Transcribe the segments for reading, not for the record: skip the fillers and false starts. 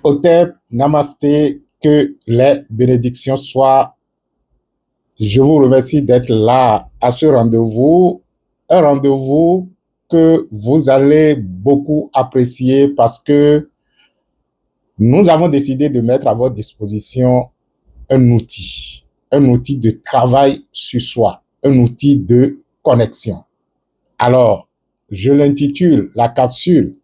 Hotep, Namasté, que les bénédictions soient. Je vous remercie d'être là à ce rendez-vous. Un rendez-vous que vous allez beaucoup apprécier parce que nous avons décidé de mettre à votre disposition un outil de travail sur soi, un outil de connexion. Alors, je l'intitule la capsule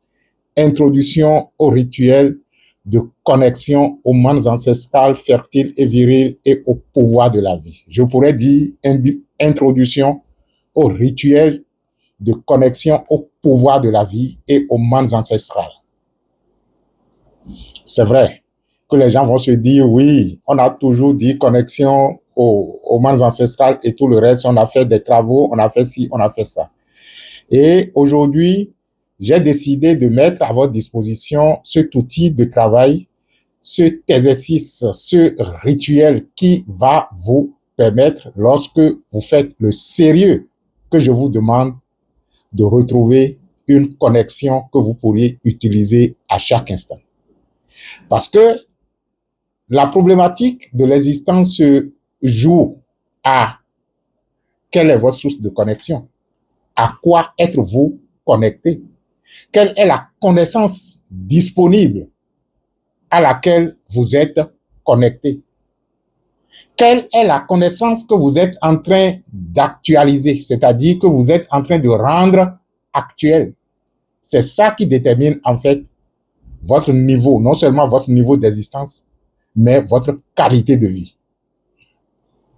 Introduction au rituel de connexion aux mondes ancestrales fertiles et virils et au pouvoir de la vie. Je pourrais dire introduction au rituel de connexion au pouvoir de la vie et aux mondes ancestrales. C'est vrai que les gens vont se dire, oui, on a toujours dit connexion aux mondes ancestrales et tout le reste, on a fait des travaux, on a fait ci, on a fait ça. Et aujourd'hui, j'ai décidé de mettre à votre disposition cet outil de travail, cet exercice, ce rituel qui va vous permettre, lorsque vous faites le sérieux que je vous demande, de retrouver une connexion que vous pourriez utiliser à chaque instant. Parce que la problématique de l'existence joue à quelle est votre source de connexion, à quoi êtes-vous connecté, quelle est la connaissance disponible à laquelle vous êtes connecté, quelle est la connaissance que vous êtes en train d'actualiser, c'est-à-dire que vous êtes en train de rendre actuelle. C'est ça qui détermine en fait votre niveau, non seulement votre niveau d'existence, mais votre qualité de vie.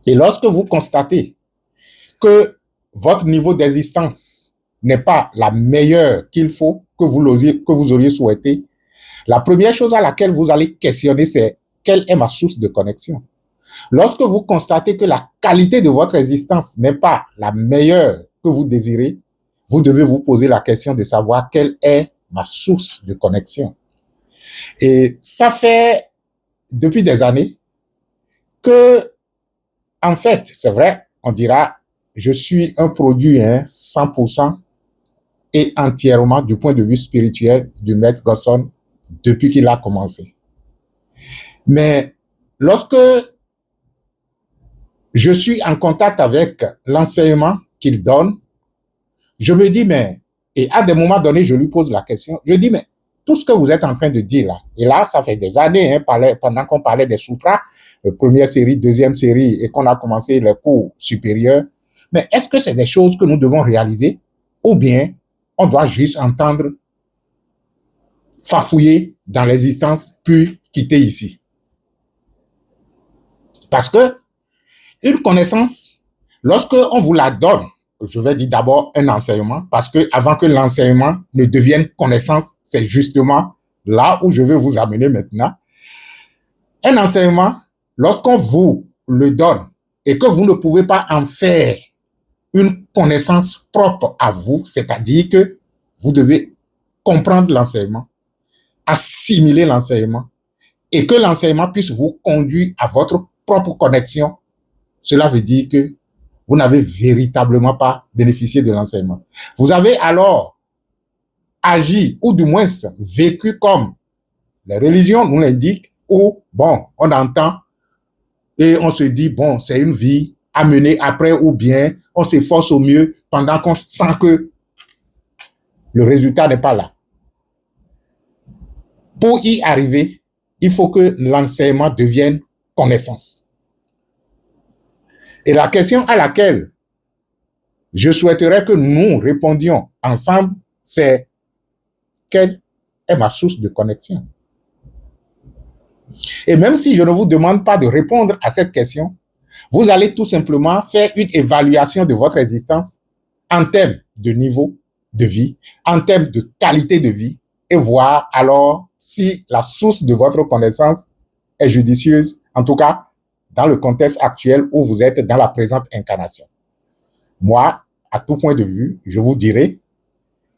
Et lorsque vous constatez que votre niveau d'existence n'est pas la meilleure qu'il faut, que vous auriez souhaité, la première chose à laquelle vous allez questionner, c'est quelle est ma source de connexion? Lorsque vous constatez que la qualité de votre existence n'est pas la meilleure que vous désirez, vous devez vous poser la question de savoir quelle est ma source de connexion. Et ça fait depuis des années que, en fait, c'est vrai, on dira, je suis un produit 100% et entièrement du point de vue spirituel du maître Gosson depuis qu'il a commencé. Mais lorsque je suis en contact avec l'enseignement qu'il donne, je me dis, mais, et à des moments donnés, je lui pose la question, je dis, mais tout ce que vous êtes en train de dire là, et là, ça fait des années, pendant qu'on parlait des sutras, première série, deuxième série, et qu'on a commencé les cours supérieurs, mais est-ce que c'est des choses que nous devons réaliser, ou bien on doit juste entendre fafouiller dans l'existence, puis quitter ici? Parce que une connaissance, lorsque on vous la donne, je vais dire d'abord un enseignement, parce que avant que l'enseignement ne devienne connaissance, c'est justement là où je vais vous amener maintenant. Un enseignement, lorsqu'on vous le donne et que vous ne pouvez pas en faire une connaissance propre à vous, c'est-à-dire que vous devez comprendre l'enseignement, assimiler l'enseignement et que l'enseignement puisse vous conduire à votre propre connexion, cela veut dire que vous n'avez véritablement pas bénéficié de l'enseignement. Vous avez alors agi, ou du moins vécu comme les religions nous l'indiquent, où, bon, on entend et on se dit, bon, c'est une vie à mener après, ou bien on s'efforce au mieux pendant qu'on sent que le résultat n'est pas là. Pour y arriver, il faut que l'enseignement devienne connaissance. Et la question à laquelle je souhaiterais que nous répondions ensemble, c'est quelle est ma source de connexion? Et même si je ne vous demande pas de répondre à cette question, vous allez tout simplement faire une évaluation de votre existence en termes de niveau de vie, en termes de qualité de vie, et voir alors si la source de votre connaissance est judicieuse, en tout cas dans le contexte actuel où vous êtes dans la présente incarnation. Moi, à tout point de vue, je vous dirai,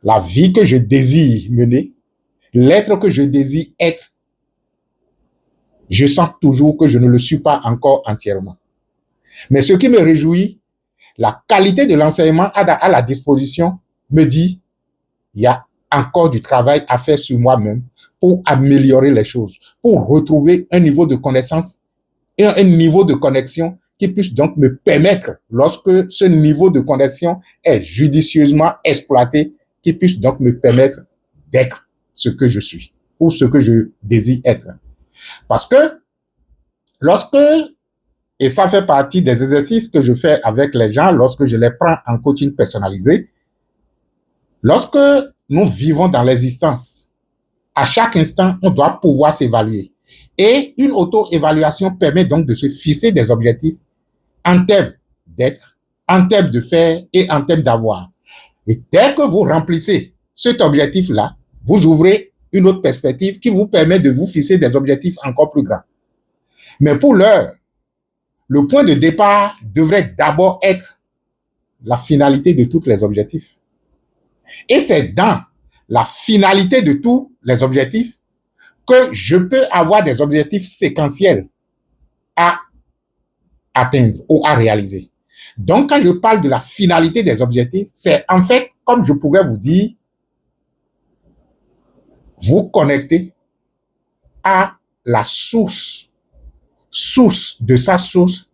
la vie que je désire mener, l'être que je désire être, je sens toujours que je ne le suis pas encore entièrement. Mais ce qui me réjouit, la qualité de l'enseignement à la disposition me dit, il y a encore du travail à faire sur moi-même pour améliorer les choses, pour retrouver un niveau de connaissance et un niveau de connexion qui puisse donc me permettre, lorsque ce niveau de connexion est judicieusement exploité, qui puisse donc me permettre d'être ce que je suis ou ce que je désire être. Parce que lorsque, et ça fait partie des exercices que je fais avec les gens lorsque je les prends en coaching personnalisé, lorsque nous vivons dans l'existence, à chaque instant, on doit pouvoir s'évaluer. Et une auto-évaluation permet donc de se fixer des objectifs en termes d'être, en termes de faire et en termes d'avoir. Et dès que vous remplissez cet objectif-là, vous ouvrez une autre perspective qui vous permet de vous fixer des objectifs encore plus grands. Mais pour l'heure, le point de départ devrait d'abord être la finalité de tous les objectifs. Et c'est dans la finalité de tous les objectifs que je peux avoir des objectifs séquentiels à atteindre ou à réaliser. Donc, quand je parle de la finalité des objectifs, c'est en fait, comme je pouvais vous dire, vous connecter à la source de sa source,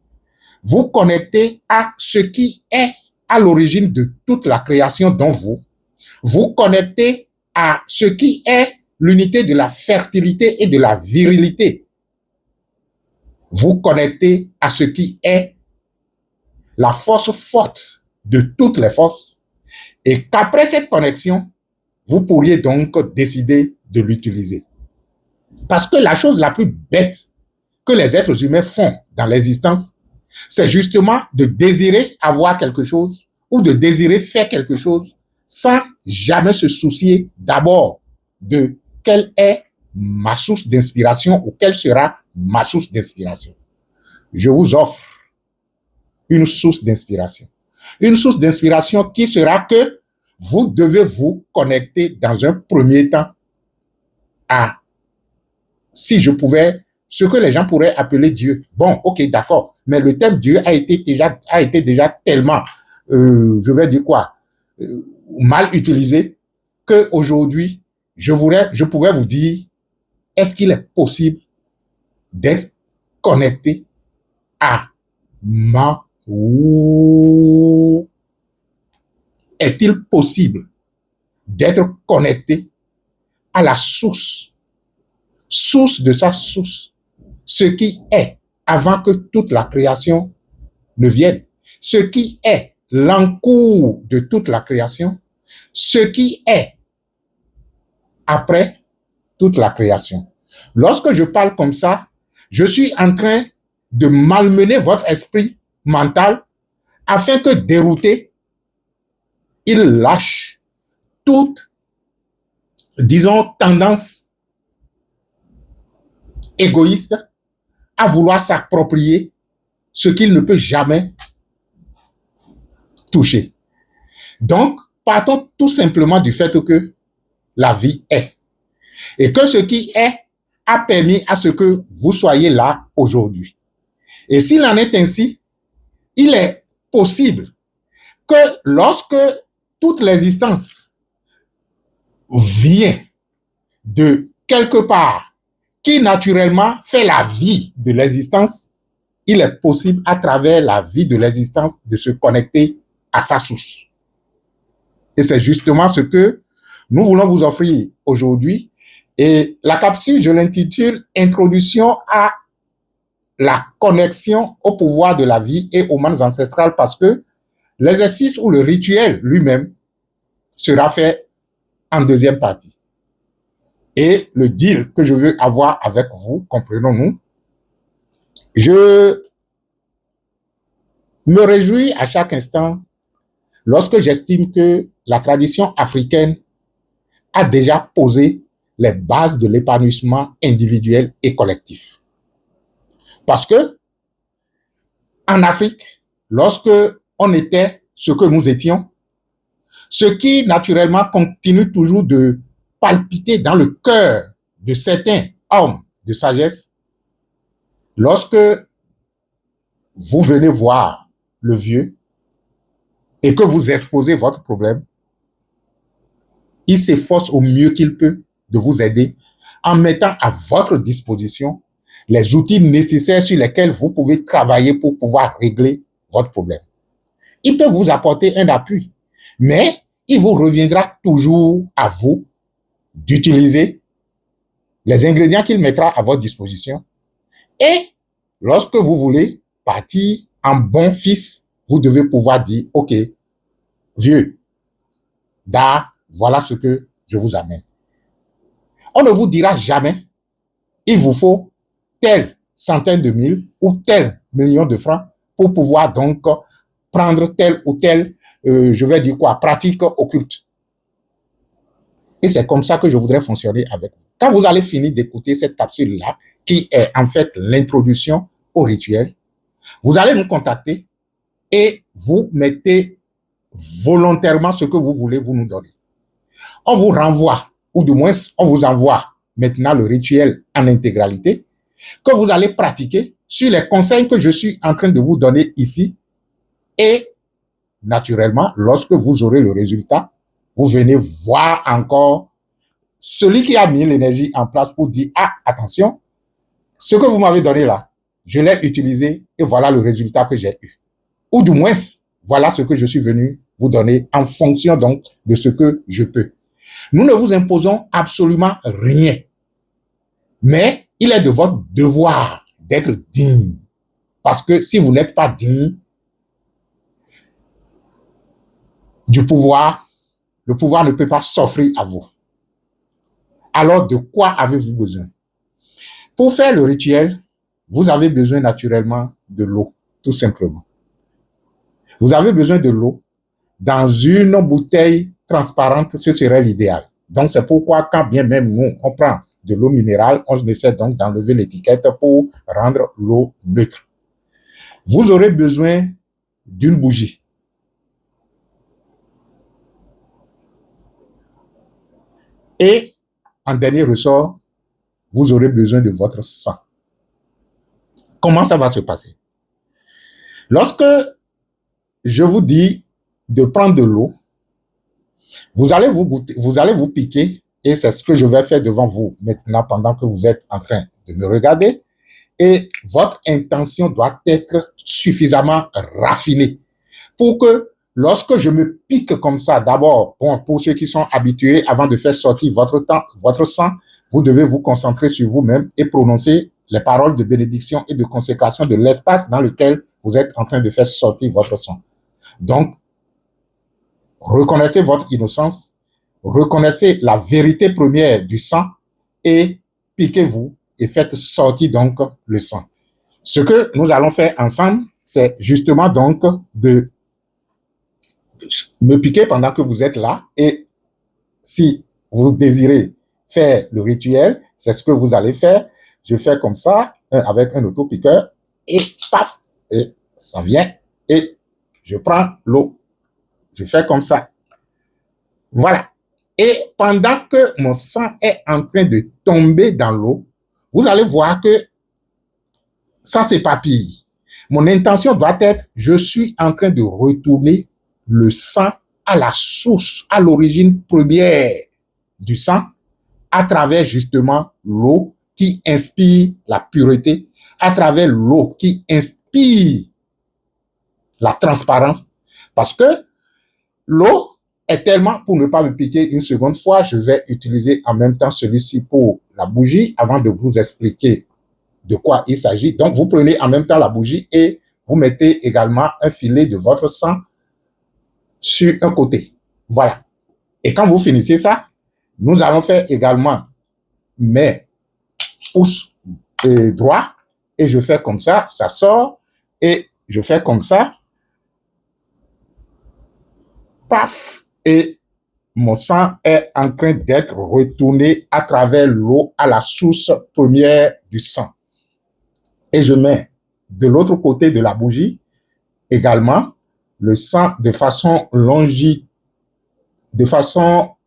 vous connecter à ce qui est à l'origine de toute la création dont vous connecter à ce qui est l'unité de la fertilité et de la virilité. Vous connecter à ce qui est la force forte de toutes les forces, et qu'après cette connexion, vous pourriez donc décider de l'utiliser. Parce que la chose la plus bête que les êtres humains font dans l'existence, c'est justement de désirer avoir quelque chose ou de désirer faire quelque chose sans jamais se soucier d'abord de quelle est ma source d'inspiration ou quelle sera ma source d'inspiration. Je vous offre une source d'inspiration. Une source d'inspiration qui sera que vous devez vous connecter dans un premier temps à, si je pouvais, ce que les gens pourraient appeler Dieu. Bon, ok, d'accord, mais le terme Dieu a été déjà tellement, je vais dire quoi, mal utilisé, qu'aujourd'hui, je pourrais vous dire, est-ce qu'il est possible d'être connecté à ma ou est-il possible d'être connecté à la source de sa source, ce qui est avant que toute la création ne vienne, ce qui est l'encours de toute la création, ce qui est après toute la création. Lorsque je parle comme ça, je suis en train de malmener votre esprit mental afin que dérouté, il lâche toute, disons, tendance égoïste à vouloir s'approprier ce qu'il ne peut jamais toucher. Donc, partons tout simplement du fait que la vie est. Et que ce qui est a permis à ce que vous soyez là aujourd'hui. Et s'il en est ainsi, il est possible que lorsque toute l'existence vient de quelque part qui naturellement fait la vie de l'existence, il est possible à travers la vie de l'existence de se connecter à sa source. Et c'est justement ce que nous voulons vous offrir aujourd'hui. Et la capsule, je l'intitule « Introduction à la connexion au pouvoir de la vie et aux mannes ancestrales » parce que l'exercice ou le rituel lui-même sera fait en deuxième partie. Et le deal que je veux avoir avec vous, comprenons-nous, je me réjouis à chaque instant lorsque j'estime que la tradition africaine a déjà posé les bases de l'épanouissement individuel et collectif. Parce que en Afrique, lorsque on était ce que nous étions, ce qui naturellement continue toujours de palpiter dans le cœur de certains hommes de sagesse, lorsque vous venez voir le vieux et que vous exposez votre problème, il s'efforce au mieux qu'il peut de vous aider en mettant à votre disposition les outils nécessaires sur lesquels vous pouvez travailler pour pouvoir régler votre problème. Il peut vous apporter un appui, mais il vous reviendra toujours à vous d'utiliser les ingrédients qu'il mettra à votre disposition. Et lorsque vous voulez partir en bon fils, vous devez pouvoir dire, OK, vieux, voilà ce que je vous amène. On ne vous dira jamais, il vous faut telle centaine de mille ou tel million de francs pour pouvoir donc prendre telle ou telle, je vais dire quoi, pratique occulte. Et c'est comme ça que je voudrais fonctionner avec vous. Quand vous allez finir d'écouter cette capsule-là, qui est en fait l'introduction au rituel, vous allez nous contacter et vous mettez volontairement ce que vous voulez vous nous donner. On vous renvoie, ou du moins on vous envoie maintenant le rituel en intégralité, que vous allez pratiquer sur les conseils que je suis en train de vous donner ici. Et naturellement, lorsque vous aurez le résultat, vous venez voir encore celui qui a mis l'énergie en place pour dire, ah, attention, ce que vous m'avez donné là, je l'ai utilisé et voilà le résultat que j'ai eu. Ou du moins, voilà ce que je suis venu vous donner en fonction donc de ce que je peux. Nous ne vous imposons absolument rien, mais il est de votre devoir d'être digne. Parce que si vous n'êtes pas digne du pouvoir, le pouvoir ne peut pas s'offrir à vous. Alors, de quoi avez-vous besoin? Pour faire le rituel, vous avez besoin naturellement de l'eau, tout simplement. Vous avez besoin de l'eau dans une bouteille transparente, ce serait l'idéal. Donc, c'est pourquoi quand bien même nous, on prend de l'eau minérale, on essaie donc d'enlever l'étiquette pour rendre l'eau neutre. Vous aurez besoin d'une bougie. Et en dernier ressort, vous aurez besoin de votre sang. Comment ça va se passer? Lorsque je vous dis de prendre de l'eau, vous allez vous piquer, et c'est ce que je vais faire devant vous maintenant pendant que vous êtes en train de me regarder. Et votre intention doit être suffisamment raffinée pour que lorsque je me pique comme ça, d'abord, bon, pour ceux qui sont habitués, avant de faire sortir votre sang, vous devez vous concentrer sur vous-même et prononcer les paroles de bénédiction et de consécration de l'espace dans lequel vous êtes en train de faire sortir votre sang. Donc, reconnaissez votre innocence, reconnaissez la vérité première du sang et piquez-vous et faites sortir donc le sang. Ce que nous allons faire ensemble, c'est justement donc de me piquer pendant que vous êtes là, et si vous désirez faire le rituel, c'est ce que vous allez faire. Je fais comme ça, avec un auto-piqueur, et paf, et ça vient, et je prends l'eau. Je fais comme ça. Voilà. Et pendant que mon sang est en train de tomber dans l'eau, vous allez voir que ça s'éparpille. Mon intention doit être, je suis en train de retourner le sang à la source, à l'origine première du sang, à travers justement l'eau qui inspire la pureté, à travers l'eau qui inspire la transparence. Parce que l'eau est tellement, pour ne pas me piquer une seconde fois, je vais utiliser en même temps celui-ci pour la bougie avant de vous expliquer de quoi il s'agit. Donc, vous prenez en même temps la bougie et vous mettez également un filet de votre sang sur un côté. Voilà. Et quand vous finissez ça, nous allons faire également mes pouces droits et je fais comme ça, ça sort et je fais comme ça. Paf! Et mon sang est en train d'être retourné à travers l'eau à la source première du sang. Et je mets de l'autre côté de la bougie également le sang de façon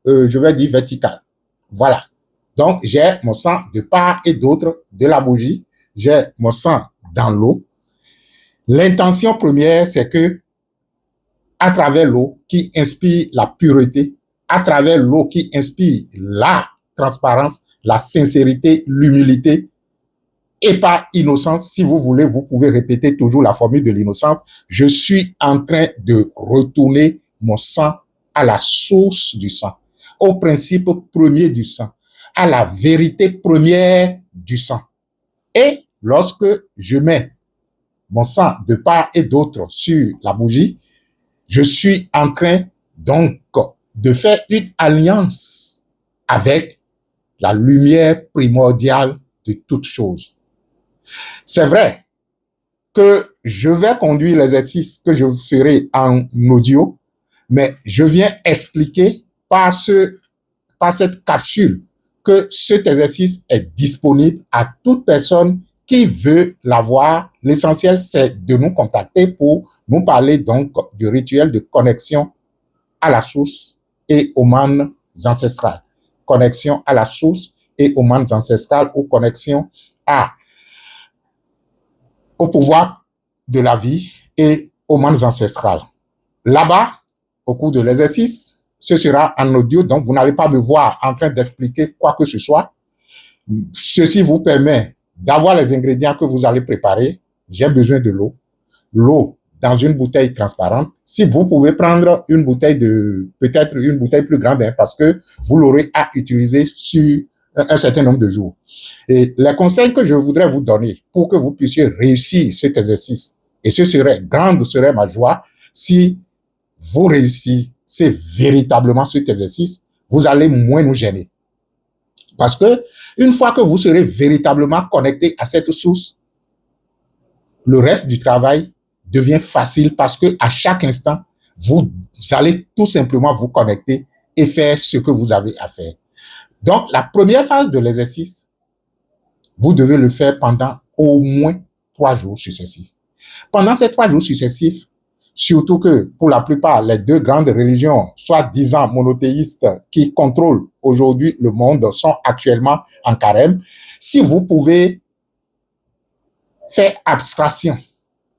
je vais dire verticale. Voilà. Donc, j'ai mon sang de part et d'autre de la bougie. J'ai mon sang dans l'eau. L'intention première, c'est que à travers l'eau qui inspire la pureté, à travers l'eau qui inspire la transparence, la sincérité, l'humilité et par innocence. Si vous voulez, vous pouvez répéter toujours la formule de l'innocence. Je suis en train de retourner mon sang à la source du sang, au principe premier du sang, à la vérité première du sang. Et lorsque je mets mon sang de part et d'autre sur la bougie, je suis en train donc de faire une alliance avec la lumière primordiale de toutes choses. C'est vrai que je vais conduire l'exercice que je ferai en audio, mais je viens expliquer par cette capsule que cet exercice est disponible à toute personne qui veut l'avoir. L'essentiel, c'est de nous contacter pour nous parler donc du rituel de connexion à la source et aux mannes ancestrales. Connexion à la source et aux mannes ancestrales ou connexion au pouvoir de la vie et aux mannes ancestrales. Là-bas, au cours de l'exercice, ce sera en audio, donc vous n'allez pas me voir en train d'expliquer quoi que ce soit. Ceci vous permet d'avoir les ingrédients que vous allez préparer. J'ai besoin de l'eau. L'eau dans une bouteille transparente. Si vous pouvez prendre une bouteille peut-être une bouteille plus grande, parce que vous l'aurez à utiliser sur un certain nombre de jours. Et les conseils que je voudrais vous donner pour que vous puissiez réussir cet exercice, et grande serait ma joie si vous réussissez véritablement cet exercice, vous allez moins nous gêner. Parce que une fois que vous serez véritablement connecté à cette source, le reste du travail devient facile parce que à chaque instant, vous allez tout simplement vous connecter et faire ce que vous avez à faire. Donc, la première phase de l'exercice, vous devez le faire pendant au moins 3 jours successifs. Pendant ces 3 jours successifs, surtout que pour la plupart, les 2 grandes religions, soi-disant monothéistes, qui contrôlent aujourd'hui le monde, sont actuellement en carême. Si vous pouvez faire abstraction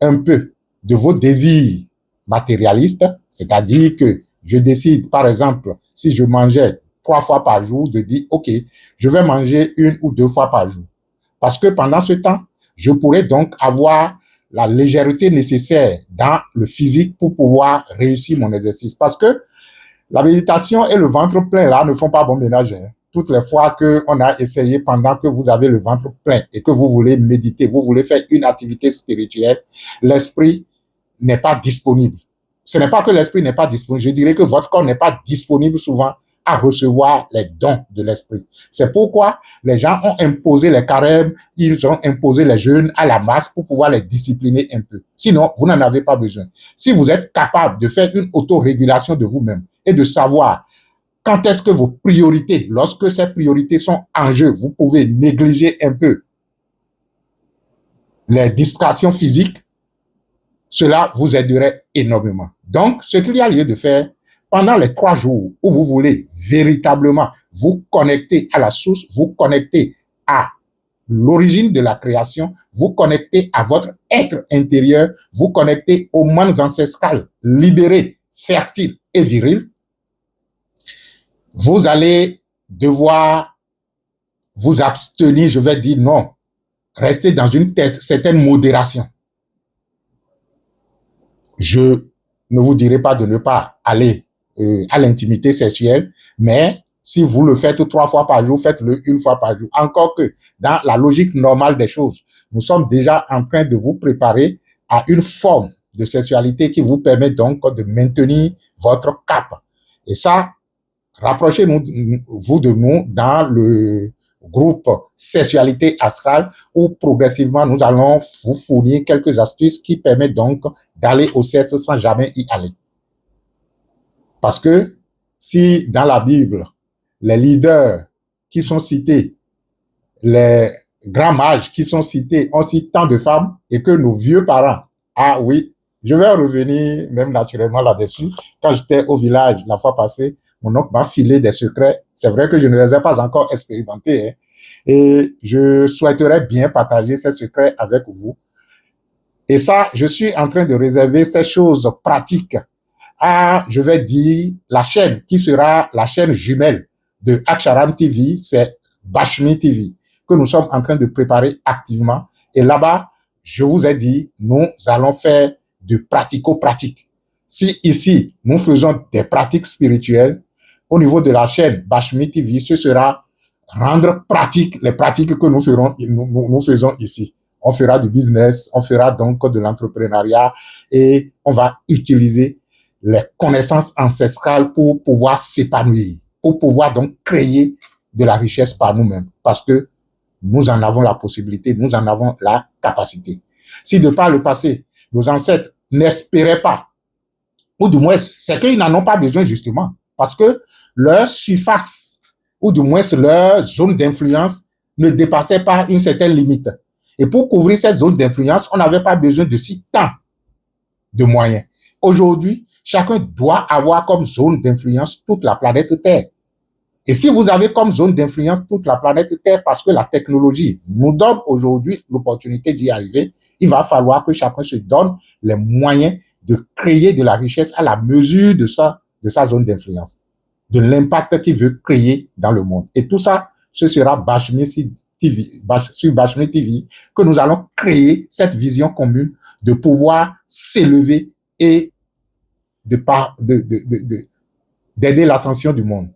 un peu de vos désirs matérialistes, c'est-à-dire que je décide, par exemple, si je mangeais 3 fois par jour, de dire, OK, je vais manger 1 ou 2 fois par jour. Parce que pendant ce temps, je pourrais donc avoir la légèreté nécessaire dans le physique pour pouvoir réussir mon exercice. Parce que la méditation et le ventre plein, là, ne font pas bon ménage. Toutes les fois qu'on a essayé pendant que vous avez le ventre plein et que vous voulez méditer, vous voulez faire une activité spirituelle, l'esprit n'est pas disponible. Ce n'est pas que l'esprit n'est pas disponible, je dirais que votre corps n'est pas disponible souvent à recevoir les dons de l'esprit. C'est pourquoi les gens ont imposé les carêmes, ils ont imposé les jeûnes à la masse pour pouvoir les discipliner un peu. Sinon, vous n'en avez pas besoin. Si vous êtes capable de faire une autorégulation de vous-même et de savoir quand est-ce que vos priorités, lorsque ces priorités sont en jeu, vous pouvez négliger un peu les distractions physiques, cela vous aiderait énormément. Donc, ce qu'il y a lieu de faire, pendant les 3 jours où vous voulez véritablement vous connecter à la source, vous connecter à l'origine de la création, vous connecter à votre être intérieur, vous connecter aux mannes ancestrales libérées, fertiles et viriles, vous allez devoir vous abstenir, je vais dire non, rester dans une certaine modération. Je ne vous dirai pas de ne pas aller à l'intimité sexuelle, mais si vous le faites 3 fois par jour, faites-le 1 fois par jour. Encore que dans la logique normale des choses, nous sommes déjà en train de vous préparer à une forme de sexualité qui vous permet donc de maintenir votre cap. Et ça, rapprochez-vous de nous dans le groupe Sexualité astrale où progressivement nous allons vous fournir quelques astuces qui permettent donc d'aller au sexe sans jamais y aller. Parce que si dans la Bible, les leaders qui sont cités, les grands mages qui sont cités ont cité tant de femmes et que nos vieux parents, ah oui, je vais revenir même naturellement là-dessus. Quand j'étais au village la fois passée, mon oncle m'a filé des secrets. C'est vrai que je ne les ai pas encore expérimentés, hein, et je souhaiterais bien partager ces secrets avec vous. Et ça, je suis en train de réserver ces choses pratiques à, je vais dire, la chaîne qui sera la chaîne jumelle de Aksharam TV, c'est Bashmi TV, que nous sommes en train de préparer activement. Et là-bas, je vous ai dit, nous allons faire de pratico-pratique. Si ici, nous faisons des pratiques spirituelles, au niveau de la chaîne Bashmi TV, ce sera rendre pratique les pratiques que nous faisons ici. On fera du business, on fera donc de l'entrepreneuriat et on va utiliser les connaissances ancestrales pour pouvoir s'épanouir, pour pouvoir donc créer de la richesse par nous-mêmes, parce que nous en avons la possibilité, nous en avons la capacité. Si de par le passé, nos ancêtres n'espéraient pas, ou du moins, c'est qu'ils n'en ont pas besoin justement, parce que leur surface, ou du moins leur zone d'influence ne dépassait pas une certaine limite. Et pour couvrir cette zone d'influence, on n'avait pas besoin de si tant de moyens. Aujourd'hui, chacun doit avoir comme zone d'influence toute la planète Terre. Et si vous avez comme zone d'influence toute la planète Terre, parce que la technologie nous donne aujourd'hui l'opportunité d'y arriver, il va falloir que chacun se donne les moyens de créer de la richesse à la mesure de sa zone d'influence, de l'impact qu'il veut créer dans le monde. Et tout ça, ce sera sur Bashmi TV que nous allons créer cette vision commune de pouvoir s'élever et d'aider l'ascension du monde.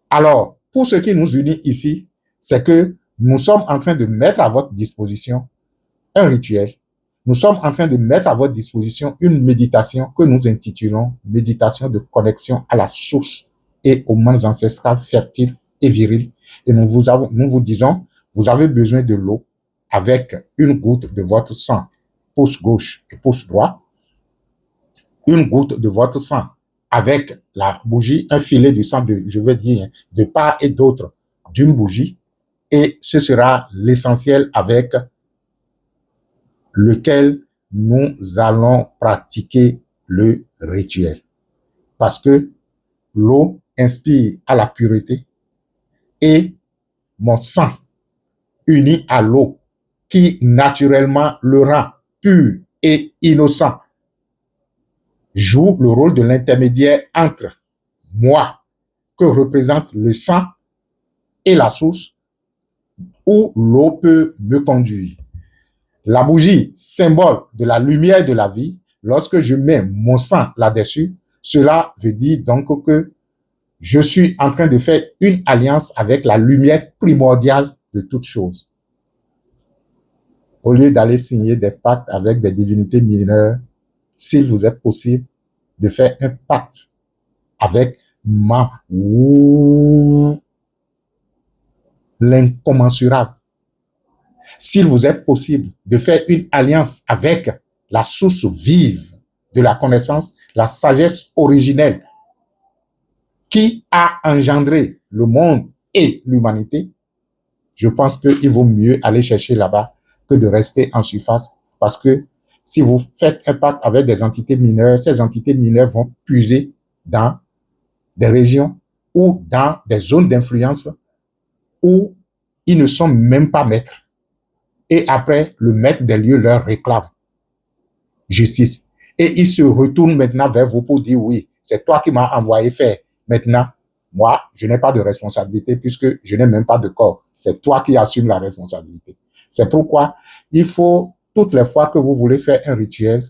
Alors, pour ce qui nous unit ici, c'est que nous sommes en train de mettre à votre disposition un rituel. Nous sommes en train de mettre à votre disposition une méditation que nous intitulons « Méditation de connexion à la source et aux mains ancestrales fertiles et viriles ». Et nous vous disons, vous avez besoin de l'eau avec une goutte de votre sang, pouce gauche et pouce droit, une goutte de votre sang avec la bougie, un filet du sang, de part et d'autre d'une bougie, et ce sera l'essentiel avec lequel nous allons pratiquer le rituel. Parce que l'eau inspire à la pureté et mon sang uni à l'eau qui naturellement le rend pur et innocent joue le rôle de l'intermédiaire entre moi, que représente le sang, et la source où l'eau peut me conduire. La bougie, symbole de la lumière de la vie, lorsque je mets mon sang là-dessus, cela veut dire donc que je suis en train de faire une alliance avec la lumière primordiale de toute chose. Au lieu d'aller signer des pactes avec des divinités mineures, s'il vous est possible de faire un pacte avec l'incommensurable. S'il vous est possible de faire une alliance avec la source vive de la connaissance, la sagesse originelle qui a engendré le monde et l'humanité, je pense qu'il vaut mieux aller chercher là-bas que de rester en surface, parce que si vous faites un pacte avec des entités mineures, ces entités mineures vont puiser dans des régions ou dans des zones d'influence où ils ne sont même pas maîtres. Et après, le maître des lieux leur réclame justice. Et il se retourne maintenant vers vous pour dire oui, c'est toi qui m'as envoyé faire. Maintenant, moi, je n'ai pas de responsabilité puisque je n'ai même pas de corps. C'est toi qui assumes la responsabilité. C'est pourquoi il faut, toutes les fois que vous voulez faire un rituel,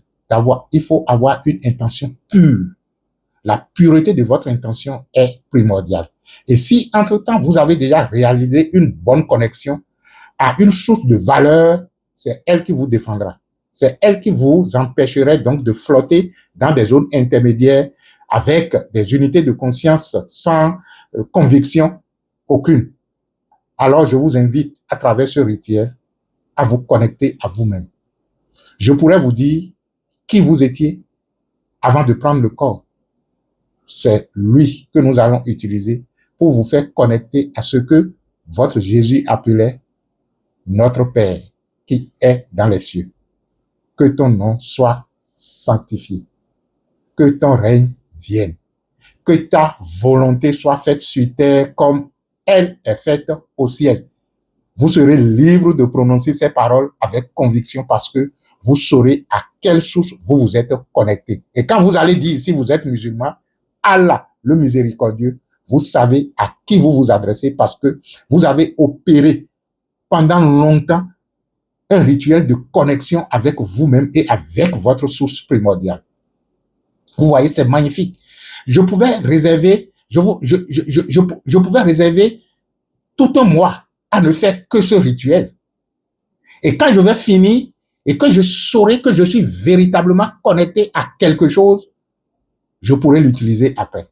il faut avoir une intention pure. La pureté de votre intention est primordiale. Et si, entre-temps, vous avez déjà réalisé une bonne connexion à une source de valeur, c'est elle qui vous défendra. C'est elle qui vous empêcherait donc de flotter dans des zones intermédiaires avec des unités de conscience sans conviction aucune. Alors, je vous invite, à travers ce rituel, à vous connecter à vous-même. Je pourrais vous dire qui vous étiez avant de prendre le corps. C'est lui que nous allons utiliser pour vous faire connecter à ce que votre Jésus appelait notre Père qui est dans les cieux. Que ton nom soit sanctifié. Que ton règne vienne. Que ta volonté soit faite sur terre comme elle est faite au ciel. Vous serez libre de prononcer ces paroles avec conviction parce que vous saurez à quelle source vous vous êtes connecté. Et quand vous allez dire, si vous êtes musulman, Allah, le miséricordieux, vous savez à qui vous vous adressez parce que vous avez opéré pendant longtemps un rituel de connexion avec vous-même et avec votre source primordiale. Vous voyez, c'est magnifique. Je pouvais réserver, je pouvais réserver tout un mois à ne faire que ce rituel. Et quand je vais finir et que je saurai que je suis véritablement connecté à quelque chose, je pourrai l'utiliser après.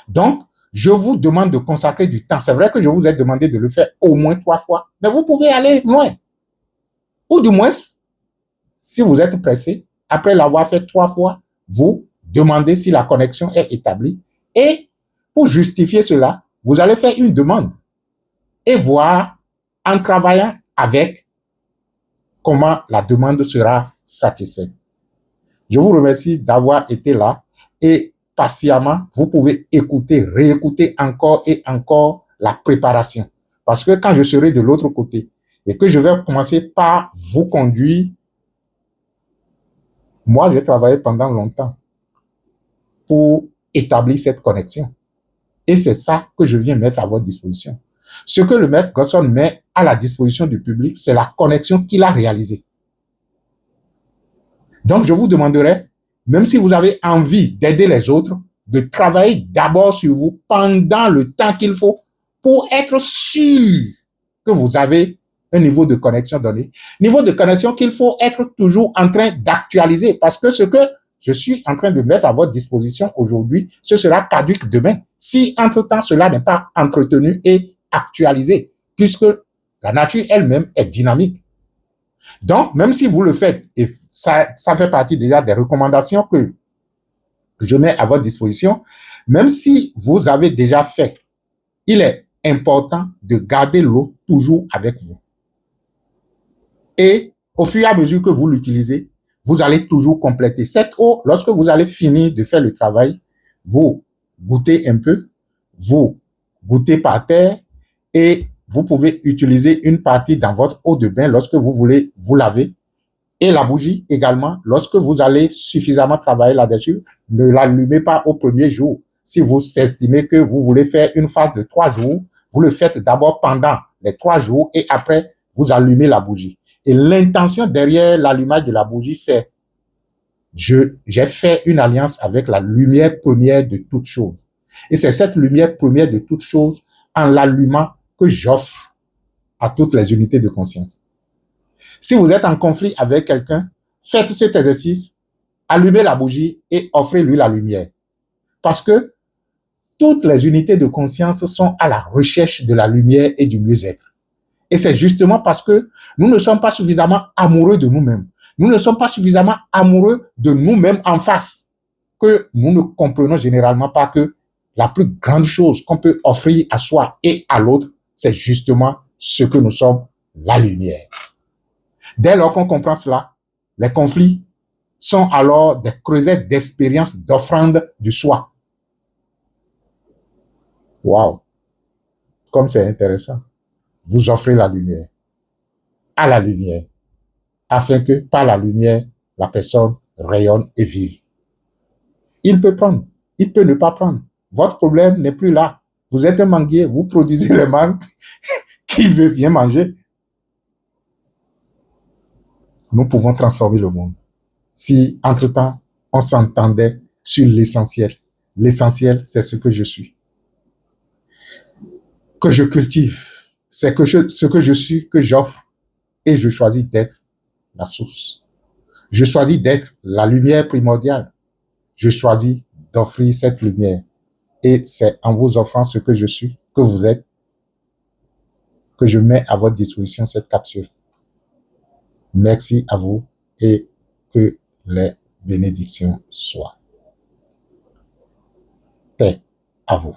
Donc, je vous demande de consacrer du temps. C'est vrai que je vous ai demandé de le faire au moins 3 fois, mais vous pouvez aller loin. Ou du moins, si vous êtes pressé, après l'avoir fait 3 fois, vous demandez si la connexion est établie. Et pour justifier cela, vous allez faire une demande et voir en travaillant avec comment la demande sera satisfaite. Je vous remercie d'avoir été là et patiemment, vous pouvez écouter, réécouter encore et encore la préparation. Parce que quand je serai de l'autre côté et que je vais commencer par vous conduire, moi, j'ai travaillé pendant longtemps pour établir cette connexion. Et c'est ça que je viens mettre à votre disposition. Ce que le maître Godson met à la disposition du public, c'est la connexion qu'il a réalisée. Donc, je vous demanderai, même si vous avez envie d'aider les autres, de travailler d'abord sur vous pendant le temps qu'il faut pour être sûr que vous avez un niveau de connexion donné. Niveau de connexion qu'il faut être toujours en train d'actualiser parce que ce que je suis en train de mettre à votre disposition aujourd'hui, ce sera caduc demain. Si entre-temps cela n'est pas entretenu et actualisé, puisque la nature elle-même est dynamique. Donc, même si vous le faites, et ça fait partie déjà des recommandations que je mets à votre disposition, même si vous avez déjà fait, il est important de garder l'eau toujours avec vous. Et au fur et à mesure que vous l'utilisez, vous allez toujours compléter. Cette eau, lorsque vous allez finir de faire le travail, vous goûtez un peu, vous goûtez par terre et vous pouvez utiliser une partie dans votre eau de bain lorsque vous voulez vous laver. Et la bougie également, lorsque vous allez suffisamment travailler là-dessus, ne l'allumez pas au premier jour. Si vous estimez que vous voulez faire une phase de 3 jours, vous le faites d'abord pendant les 3 jours et après, vous allumez la bougie. Et l'intention derrière l'allumage de la bougie, c'est j'ai fait une alliance avec la lumière première de toute chose. Et c'est cette lumière première de toute chose, en l'allumant, que j'offre à toutes les unités de conscience. Si vous êtes en conflit avec quelqu'un, faites cet exercice, allumez la bougie et offrez-lui la lumière. Parce que toutes les unités de conscience sont à la recherche de la lumière et du mieux-être. Et c'est justement parce que nous ne sommes pas suffisamment amoureux de nous-mêmes. Nous ne sommes pas suffisamment amoureux de nous-mêmes en face que nous ne comprenons généralement pas que la plus grande chose qu'on peut offrir à soi et à l'autre, c'est justement ce que nous sommes, la lumière. Dès lors qu'on comprend cela, les conflits sont alors des creusets d'expériences d'offrande de soi. Waouh! Comme c'est intéressant. Vous offrez la lumière à la lumière afin que par la lumière, la personne rayonne et vive. Il peut prendre, il peut ne pas prendre. Votre problème n'est plus là. Vous êtes un manguier, vous produisez les mangues. Qui veut bien manger? Nous pouvons transformer le monde. Si, entre-temps, on s'entendait sur l'essentiel. L'essentiel, c'est ce que je suis. Que je cultive. C'est que ce que je suis, que j'offre. Et je choisis d'être la source. Je choisis d'être la lumière primordiale. Je choisis d'offrir cette lumière. Et c'est en vous offrant ce que je suis, que vous êtes, que je mets à votre disposition cette capsule. Merci à vous et que les bénédictions soient. Paix à vous.